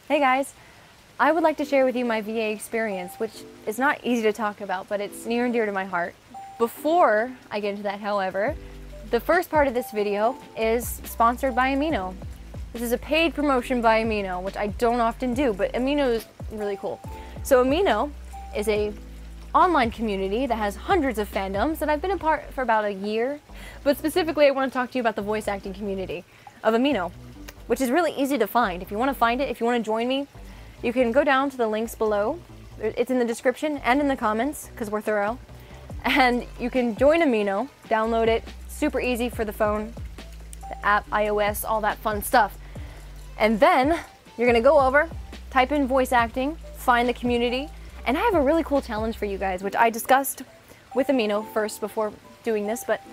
Hey guys, I would like to share with you my VA experience, which is not easy to talk about, but it's near and dear to my heart. Before I get into that, however, the first part of this video is sponsored by AMINO. This is a paid promotion by AMINO, which I don't often do, but AMINO is really cool. So AMINO is a online community that has hundreds of fandoms that I've been a part for about a year, but specifically I want to talk to you about the voice acting community of AMINO, which is really easy to find. If you want to find it, if you want to join me, you can go down to the links below. It's in the description and in the comments, because we're thorough. And you can join AMINO, download it, super easy for the phone, the app, iOS, all that fun stuff. And then you're gonna go over, type in voice acting, find the community, and I have a really cool challenge for you guys, which I discussed with AMINO first before doing this, but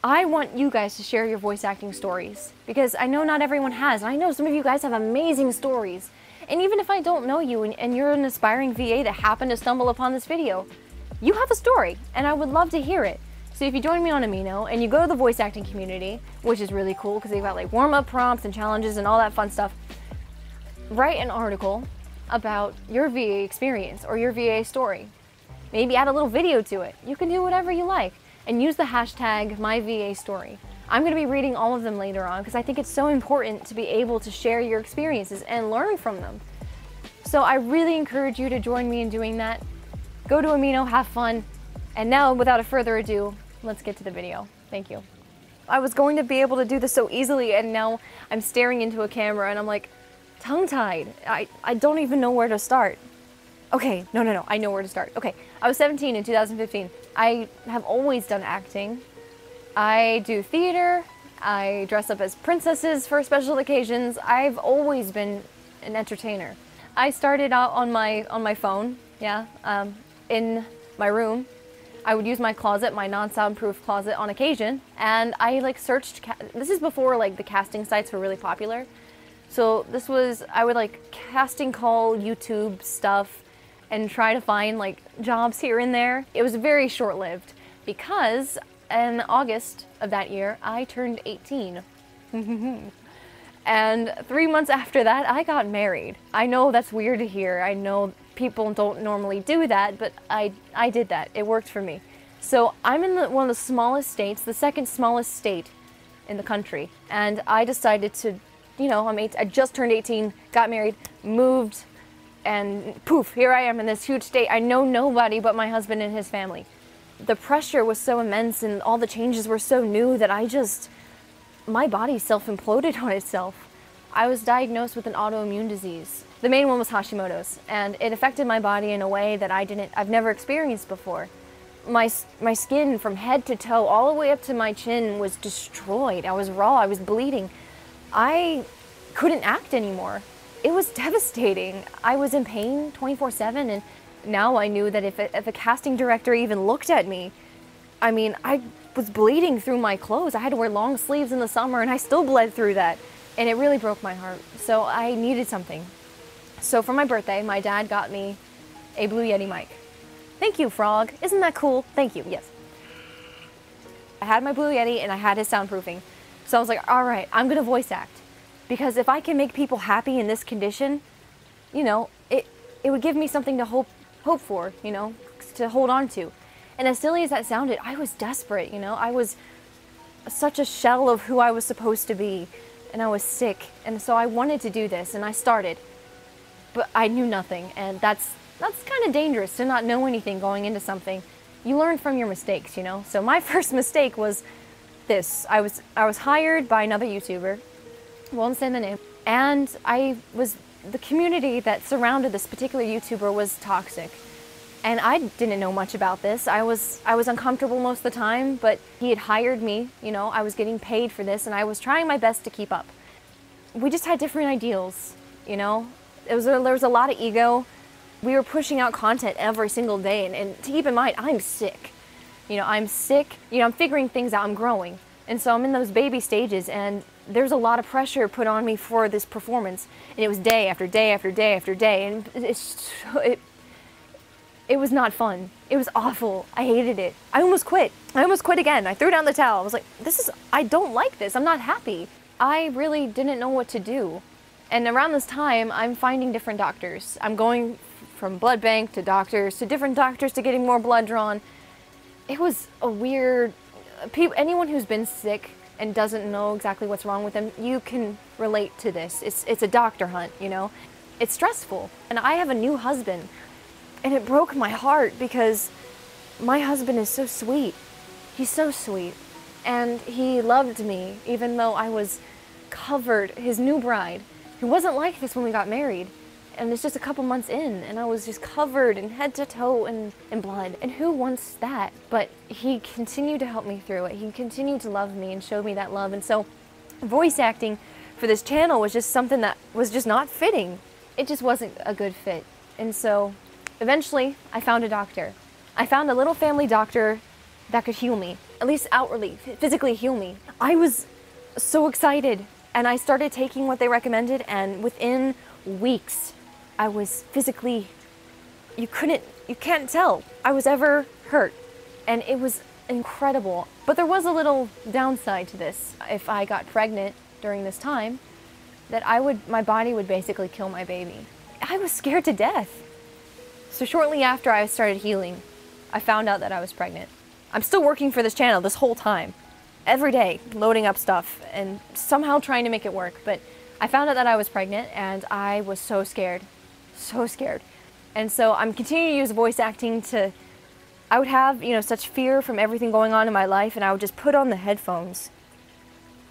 I want you guys to share your voice acting stories, because I know not everyone has, and I know some of you guys have amazing stories. And even if I don't know you and you're an aspiring VA that happened to stumble upon this video, you have a story, and I would love to hear it. So if you join me on AMINO and you go to the voice acting community, which is really cool because they've got like warm-up prompts and challenges and all that fun stuff, write an article about your VA experience or your VA story. Maybe add a little video to it. You can do whatever you like. And use the hashtag #MyVAStory. I'm going to be reading all of them later on because I think it's so important to be able to share your experiences and learn from them. So I really encourage you to join me in doing that. Go to AMINO, have fun, and now without a further ado, let's get to the video. Thank you. I was going to be able to do this so easily, and now I'm staring into a camera and I'm like tongue-tied. I don't even know where to start. Okay, no, I know where to start. Okay, I was 17 in 2015. I have always done acting. I do theater. I dress up as princesses for special occasions. I've always been an entertainer. I started out on my phone, in my room. I would use my closet, my non-soundproof closet on occasion, and I like searched, this is before like the casting sites were really popular. So this was, I would like casting call YouTube stuff and try to find like jobs here and there. It was very short-lived because in August of that year, I turned 18. And 3 months after that, I got married. I know that's weird to hear. I know people don't normally do that, but I did that. It worked for me. So I'm in one of the smallest states, the second smallest state in the country. And I decided to, you know, I just turned 18, got married, moved, and poof, here I am in this huge state. I know nobody but my husband and his family. The pressure was so immense and all the changes were so new that my body self-imploded on itself. I was diagnosed with an autoimmune disease. The main one was Hashimoto's, and it affected my body in a way that I've never experienced before. My skin from head to toe, all the way up to my chin, was destroyed. I was raw, I was bleeding. I couldn't act anymore. It was devastating. I was in pain 24/7, and now I knew that if a casting director even looked at me, I mean, I was bleeding through my clothes. I had to wear long sleeves in the summer, and I still bled through that, and it really broke my heart. So I needed something. So for my birthday, my dad got me a Blue Yeti mic. Thank you, Frog. Isn't that cool? Thank you, yes. I had my Blue Yeti, and I had his soundproofing. So I was like, all right, I'm gonna voice act. Because if I can make people happy in this condition, you know, it would give me something to hope for, you know, to hold on to. And as silly as that sounded, I was desperate, you know. I was such a shell of who I was supposed to be, and I was sick. And so I wanted to do this, and I started. But I knew nothing, and that's kind of dangerous to not know anything going into something. You learn from your mistakes, you know. So my first mistake was this. I was hired by another YouTuber. Won't say the name. And the community that surrounded this particular YouTuber was toxic. And I didn't know much about this. I was uncomfortable most of the time, but he had hired me, you know, I was getting paid for this, and I was trying my best to keep up. We just had different ideals, you know. There was a lot of ego. We were pushing out content every single day, and to keep in mind, I'm sick. You know, I'm sick, you know, I'm figuring things out, I'm growing. And so I'm in those baby stages, and there's a lot of pressure put on me for this performance. And it was day after day after day after day, and it was not fun. It was awful. I hated it. I almost quit. I almost quit again. I threw down the towel. I was like, I don't like this. I'm not happy. I really didn't know what to do. And around this time, I'm finding different doctors. I'm going from blood bank to doctors to different doctors to getting more blood drawn. It was a weird... anyone who's been sick and doesn't know exactly what's wrong with them, you can relate to this. It's a doctor hunt, you know? It's stressful. And I have a new husband, and it broke my heart because my husband is so sweet. He's so sweet. And he loved me, even though I was covered, his new bride, who wasn't like this when we got married. And it's just a couple months in, and I was just covered in head to toe in blood. And who wants that? But he continued to help me through it. He continued to love me and showed me that love. And so voice acting for this channel was just something that was just not fitting. It just wasn't a good fit. And so eventually I found a doctor. I found a little family doctor that could heal me, at least outwardly, physically heal me. I was so excited, and I started taking what they recommended, and within weeks, I was physically, you can't tell I was ever hurt, and it was incredible. But there was a little downside to this. If I got pregnant during this time, that my body would basically kill my baby. I was scared to death. So shortly after I started healing, I found out that I was pregnant. I'm still working for this channel this whole time, every day, loading up stuff and somehow trying to make it work. But I found out that I was pregnant, and I was so scared, so scared. And so I'm continuing to use voice acting I would have, you know, such fear from everything going on in my life, and I would just put on the headphones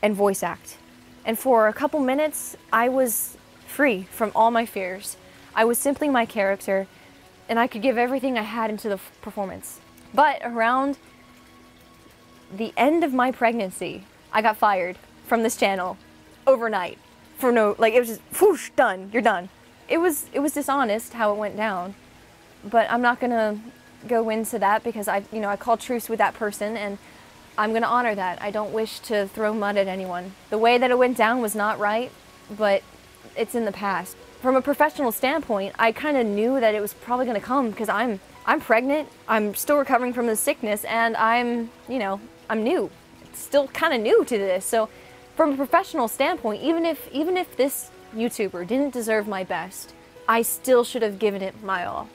and voice act. And for a couple minutes, I was free from all my fears. I was simply my character, and I could give everything I had into the performance. But around the end of my pregnancy, I got fired from this channel overnight for no, like, it was just whoosh, done, you're done. It was dishonest how it went down, but I'm not gonna go into that because I called truce with that person, and I'm gonna honor that. I don't wish to throw mud at anyone. The way that it went down was not right, but it's in the past. From a professional standpoint, I kind of knew that it was probably gonna come because I'm pregnant, I'm still recovering from the sickness, and I'm new. It's still kind of new to this. So from a professional standpoint, even if this YouTuber didn't deserve my best, I still should have given it my all.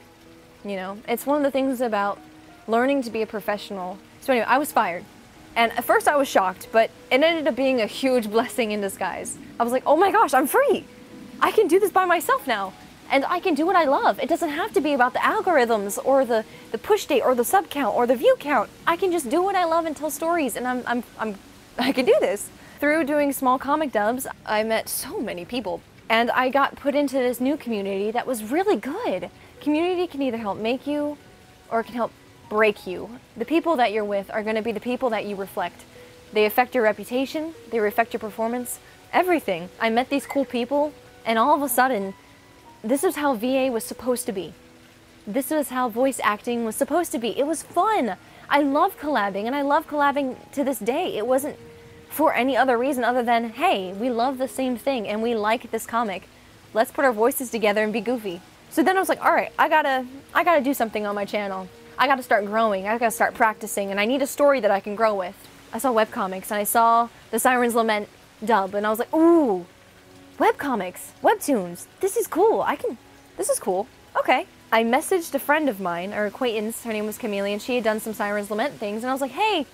You know, it's one of the things about learning to be a professional. So anyway, I was fired. And at first I was shocked, but it ended up being a huge blessing in disguise. I was like, oh my gosh, I'm free. I can do this by myself now. And I can do what I love. It doesn't have to be about the algorithms or the push date or the sub count or the view count. I can just do what I love and tell stories, and I can do this. Through doing small comic dubs, I met so many people, and I got put into this new community that was really good. Community can either help make you or it can help break you. The people that you're with are going to be the people that you reflect. They affect your reputation, they affect your performance, everything. I met these cool people, and all of a sudden, this is how VA was supposed to be. This is how voice acting was supposed to be. It was fun. I love collabing, and I love collabing to this day. It wasn't for any other reason other than, hey, we love the same thing and we like this comic. Let's put our voices together and be goofy. So then I was like, all right, I gotta do something on my channel. I gotta start growing. I gotta start practicing, and I need a story that I can grow with. I saw webcomics, and I saw the Siren's Lament dub, and I was like, ooh, webcomics, webtoons, this is cool. This is cool. Okay. I messaged a friend of mine, or acquaintance, her name was Chameleon. She had done some Siren's Lament things, and I was like, hey,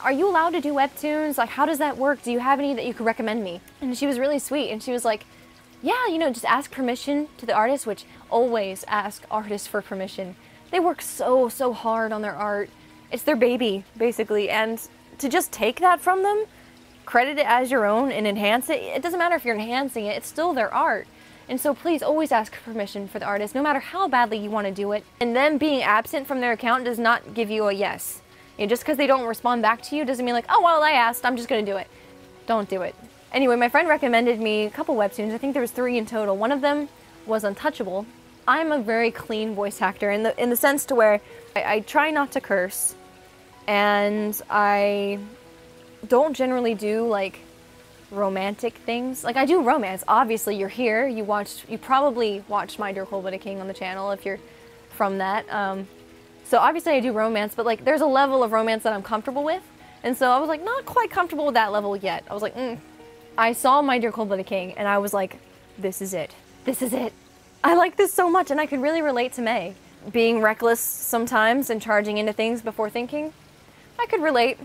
are you allowed to do webtoons? Like, how does that work? Do you have any that you could recommend me? And she was really sweet, and she was like, yeah, you know, just ask permission to the artist, which always ask artists for permission. They work so hard on their art. It's their baby, basically, and to just take that from them, credit it as your own and enhance it, it doesn't matter if you're enhancing it, it's still their art. And so please always ask permission for the artist, no matter how badly you want to do it. And them being absent from their account does not give you a yes. You know, just because they don't respond back to you doesn't mean like, oh, well, I asked, I'm just going to do it. Don't do it. Anyway, my friend recommended me a couple webtoons. I think there was 3 in total. One of them was Untouchable. I'm a very clean voice actor in the sense to where I try not to curse, and I don't generally do like romantic things. Like, I do romance. Obviously, you're here. You probably watched My Dear Cold-Blooded King on the channel if you're from that. So obviously I do romance, but like there's a level of romance that I'm comfortable with. And so I was like not quite comfortable with that level yet. I was like, I saw My Dear Cold-Blooded King, and I was like, this is it. This is it. I like this so much, and I could really relate to May. Being reckless sometimes and charging into things before thinking, I could relate.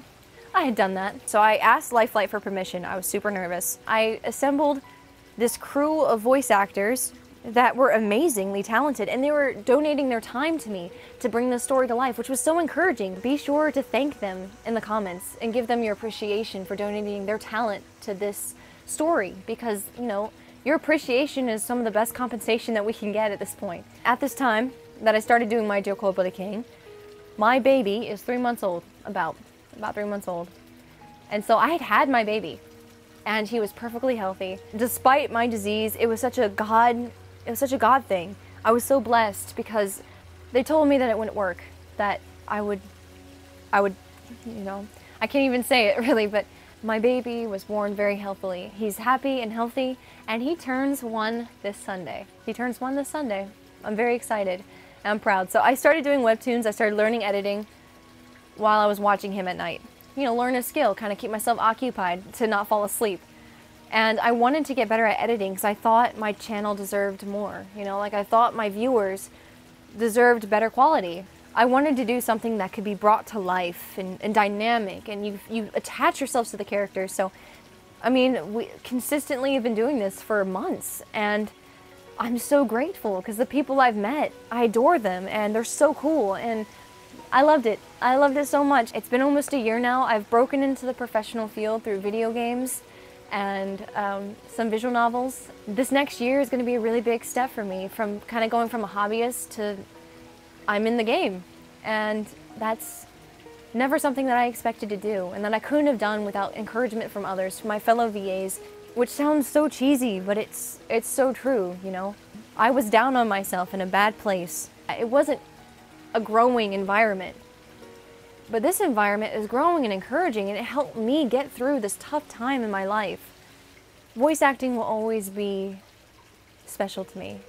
I had done that. So I asked Lifelight for permission. I was super nervous. I assembled this crew of voice actors that were amazingly talented, and they were donating their time to me to bring the story to life, which was so encouraging. Be sure to thank them in the comments and give them your appreciation for donating their talent to this story, because, you know, your appreciation is some of the best compensation that we can get at this point. At this time that I started doing my Joko the King, my baby is 3 months old, about 3 months old. And so I had had my baby, and he was perfectly healthy. Despite my disease, it was such a God thing. I was so blessed because they told me that it wouldn't work, that I would, you know, I can't even say it really, but my baby was born very healthily. He's happy and healthy, and he turns 1 this Sunday. He turns 1 this Sunday. I'm very excited. I'm proud. So I started doing webtoons. I started learning editing while I was watching him at night. You know, learn a skill, kind of keep myself occupied to not fall asleep. And I wanted to get better at editing because I thought my channel deserved more. You know, like I thought my viewers deserved better quality. I wanted to do something that could be brought to life and dynamic, and you attach yourselves to the characters. So, I mean, we consistently have been doing this for months, and I'm so grateful because the people I've met, I adore them, and they're so cool, and I loved it. I loved it so much. It's been almost a year now. I've broken into the professional field through video games and some visual novels. This next year is going to be a really big step for me, from kind of going from a hobbyist to I'm in the game, and that's never something that I expected to do, and that I couldn't have done without encouragement from others, from my fellow VAs, which sounds so cheesy, but it's so true, you know. I was down on myself in a bad place. It wasn't a growing environment, but this environment is growing and encouraging, and it helped me get through this tough time in my life. Voice acting will always be special to me.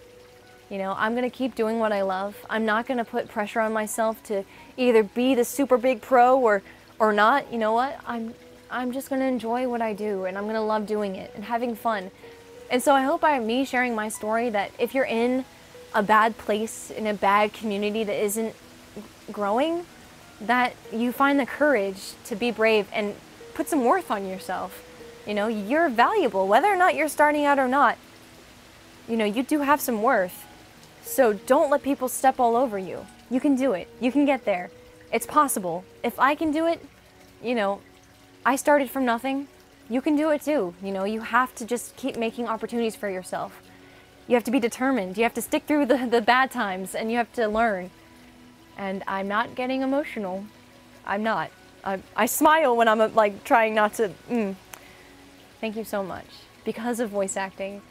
You know, I'm going to keep doing what I love. I'm not going to put pressure on myself to either be the super big pro or not. You know what? I'm just going to enjoy what I do, and I'm going to love doing it and having fun. And so I hope by me sharing my story that if you're in a bad place, in a bad community that isn't growing, that you find the courage to be brave and put some worth on yourself. You know, you're valuable, whether or not you're starting out or not. You know, you do have some worth. So don't let people step all over you. You can do it. You can get there. It's possible. If I can do it, you know, I started from nothing. You can do it too. You know, you have to just keep making opportunities for yourself. You have to be determined. You have to stick through the bad times, and you have to learn. And I'm not getting emotional. I'm not. I smile when I'm like trying not to. Thank you so much. Because of voice acting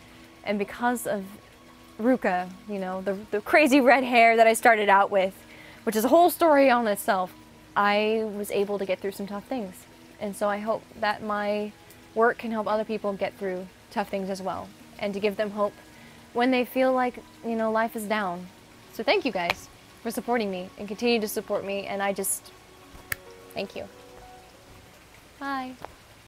and because of Ruka, you know, the crazy red hair that I started out with, which is a whole story on itself, I was able to get through some tough things. And so I hope that my work can help other people get through tough things as well, and to give them hope when they feel like, you know, life is down. So thank you guys for supporting me and continue to support me, and I just, thank you. Bye.